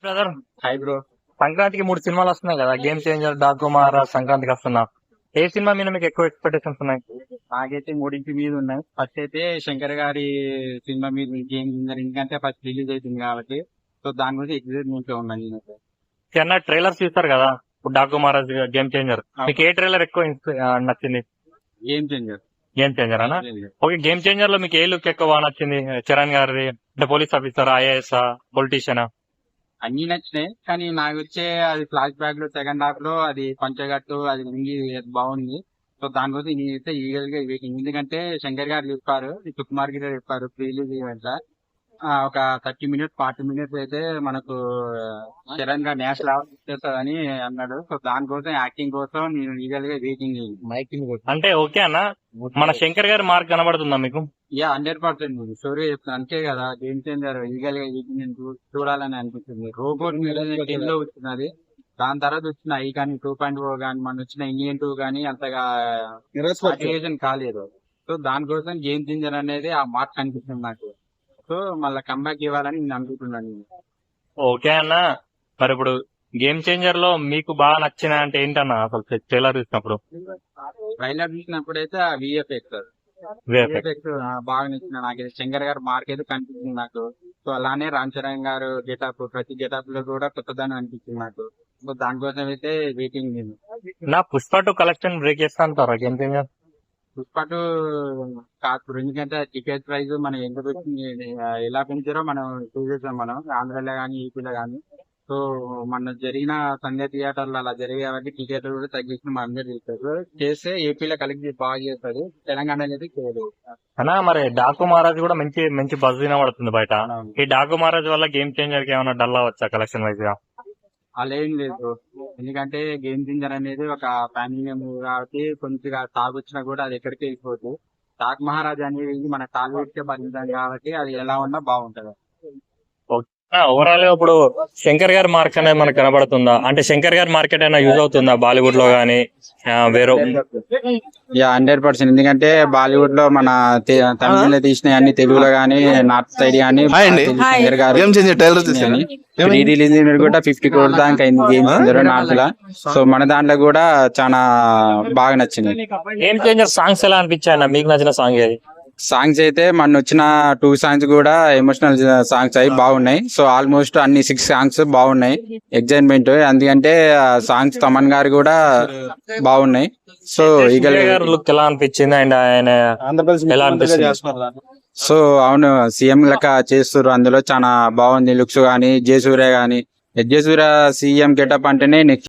Brother, hi bro. సంక్రాంతికి 3 సినిమాలు వస్తున్నాయి కదా, గేమ్ చేంజర్, డాకు మహారాజ్, సంక్రాంతికి వస్తున్నా. ఏ సినిమా మీద మీకు ఎక్కువ ఎక్స్పెక్టేషన్స్ ఉన్నాయి? నాకైతే మూడింటి మీద ఉన్నాయి. ఫస్ట్ అయితే శంకర్ గారి సినిమా మీద గేమ్ ఎందుకంటే ఫస్ట్ రిలీజ్ అవుతుంది కాబట్టి, సో దాని గురించి ఎక్సైట్మెంట్ ఉన్నాను నేనైతే. అన్న ట్రైలర్స్ చూస్తారు కదా, ఇప్పుడు డాకు మహారాజ్, గేమ్ చేంజర్, మీకు ఏ ట్రైలర్ ఎక్కువ నచ్చింది? Game changer. గేమ్ చేంజర్ అన్న. ఓకే, గేమ్ చేంజర్ లో మీకు ఏ లుక్ ఎక్కువ బాగా నచ్చింది? చరణ్ గారిది అంటే పోలీస్ ఆఫీసర్, ఐఏఎస్, పొలిటీషియన్? అన్ని నచ్చినాయి, కానీ నాకు వచ్చే అది ఫ్లాష్ బ్యాక్ లో సెకండ్ హాఫ్ లో అది పంచగట్టు అది లింగి బాగుంది. సో దాని గురించి నేనైతే ఈగల్ గా వెయిటింగ్. ఎందుకంటే శంకర్ గారు చెప్పారు, సుకుమార్ గారు చెప్పారు ప్రీ రిలీజ్ ఈవెంట్ ఒక 30 minutes 40 minutes అయితే మనకు చరణ్ గారు నేషనల్ అవార్డు ఇచ్చేస్తారని అన్నాడు. సో దానికోసం యాక్టింగ్ కోసం నేను ఈగల్ గా వెయిటింగ్. అంటే ఓకే అన్న, మన శంకర్ గారి మార్క్ కనబడుతుందా మీకు? 100% స్టోరీ చెప్తాను అంతే కదా. గేమ్ చేంజర్ ఈగల్ గా వెయిటింగ్ చూడాలని అనిపిస్తుంది. రోబోట్ లో వచ్చినది, దాని తర్వాత వచ్చిన ఐ కానీ 2.0 కానీ మన వచ్చిన ఇండియన్ 2 కానీ అంతగా కాలేదు. సో దానికోసం గేమ్ చేంజర్ అనేది ఆ మార్క్ కనిపిస్తుంది నాకు. సో మళ్ళీ కంబ్యాక్ ఇవ్వాలని నేను అనుకుంటున్నాను. ఓకే అన్న, మరి ఇప్పుడు గేమ్ చేంజర్ లో మీకు బాగా నచ్చిన అంటే ఏంటన్నా అసలు ట్రైలర్ చూసినప్పుడు? ట్రైలర్ చూసినప్పుడు అయితే విఎఫ్ఎక్స్ బాగా నచ్చిన నాకు. శంకర్ గారు మార్క్ అయితే కనిపిస్తుంది నాకు. సో అలానే రామ్ చరణ్ గారు గెటప్, ప్రతి గెటప్ లో కూడా కొత్తదాన్ని అనిపిస్తుంది నాకు. సో దానికోసం అయితే వెయిటింగ్ నేను. నా పుష్ప 2 కలెక్షన్ బ్రేక్ చేస్తా అంటారా గేమ్ చేంజర్? పుష్ప 2 కాదు, ఎందుకంటే టికెట్ ప్రైస్ మనం ఎంత ఎలా పెంచారో మనం చూసేసాం, మనం ఆంధ్రాలో కానీ ఏపీలో కానీ. సో మన జరిగిన సంధ్య థియేటర్లు అలా జరిగే కాబట్టి టికెట్లు కూడా తగ్గించి మన అందరూ చేస్తారు. చేస్తే ఏపీలో కలెక్ట్ బాగా చేస్తారు, తెలంగాణ అనేది చేయలేదు అన్నా. మరి డాకు మహారాజ్ కూడా మంచి మంచి బజ్ వినబడుతుంది బయట. ఈ డాకు మహారాజ్ వల్ల గేమ్ చేంజర్ కి ఏమైనా డల్ అవ్వచ్చా కలెక్షన్ వైజ్ గా? అలా ఏం లేదు, ఎందుకంటే గేమ్ చేంజర్ అనేది ఒక ఫ్యామిలీ మూవీ కాబట్టి కొంచెం తాగొచ్చినా కూడా అది ఎక్కడికి వెళ్ళిపోతుంది. డాక్ మహారాజ్ అనేది మన టాలీవుడ్ పరిమితం కాబట్టి అది ఎలా ఉన్నా బాగుంటది. ఓవరాల్ ఇప్పుడు శంకర్ గారి మార్క్ అనేది మనకు కనబడుతుందా? అంటే శంకర్ గారి మార్కెట్ అయినా యూజ్ అవుతుందా బాలీవుడ్ లో గానీ వేరే? 100%, ఎందుకంటే బాలీవుడ్ లో మన తమిళ తీసిన అన్ని తెలుగులో గానీ నార్త్ సైడ్ గానీ ప్రీ రిలీజ్ కూడా 50 crores దాకా అయింది గేమ్ చేంజర్ నార్త్ లా. సో మన దాంట్లో కూడా చాలా బాగా నచ్చింది. గేమ్ చేంజర్ సాంగ్స్ ఎలా అనిపించాయన్న? మీకు నచ్చిన సాంగ్ ఏది? సాంగ్స్ అయితే మన వచ్చిన 2 songs కూడా ఎమోషనల్ సాంగ్స్ అవి బాగున్నాయి. సో ఆల్మోస్ట్ అన్ని 6 songs బాగున్నాయి. ఎగ్జైట్మెంట్, ఎందుకంటే సాంగ్స్ తమన్ గారు కూడా బాగున్నాయి. సో ఈగల్ లుక్ ఎలా అనిపించింది అండ్ ఆయన ఎలా అనిపిస్తుంది? సో అవును, సీఎం లెక్క చేస్తారు అందులో, చాలా బాగుంది లుక్స్ గానీ. జయసూర్య గానీ, జయసూర్య సీఎం గెటప్ అంటేనే నెక్స్ట్